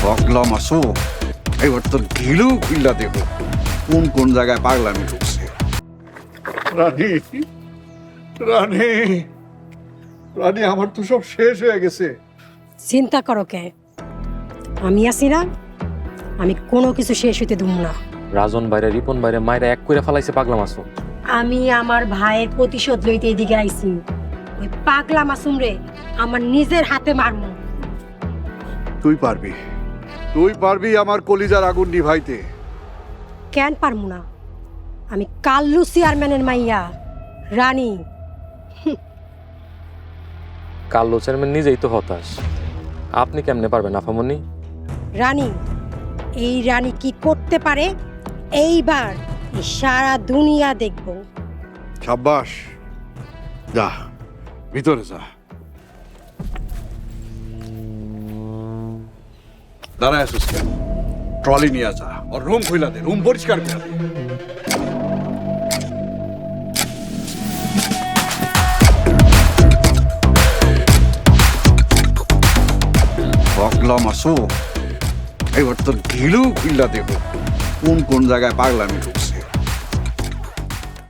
পাগলাম আসো, এবার তোর ঘিলু খুইলা দেবো কোন কোন জায়গায় পাগলামি ঢুকছে। রানী, রানী, রানী, আমার তো সব শেষ হয়ে গেছে। চিন্তা করো কে, আমি আছি না, আমি কোনো কিছু শেষ হইতে দেব না। রাজন বাইরে রিপন বাইরে মায়েরা এক করে ফেলাইছে পাগলা মাসুম। আমি আমার ভাইয়ের প্রতিশোধ লইতে এদিকে আইছি। ওই পাগলা মাসুম রে আমার নিজের হাতে মারমু। তুই পারবি, তুই পারবি আমার কলিজার আগুন নিভাইতে। কেন পারমু না? আমি কাল্লু চেয়ারম্যানের মাইয়া রানী। কাল্লো চেয়ারম্যান নিজেই তো হতাশ, আপনি কেমনে পারবেন আফামনি? রানী, এই রানী কি করতে পারে এইবার এই সারা দুনিয়া দেখব। সাব্বাস, যা ভিতরে যা। দাঁড়ায় আসিস কেন? ট্রলি নিয়ে যা, ওর রুম খুইলা দে, রুম পরিষ্কার করে দে। পাগলাম আসো, এবার তোর ঘিলু খুইলা দেবো কোন কোন জায়গায় পাগলামি ঢুকছে।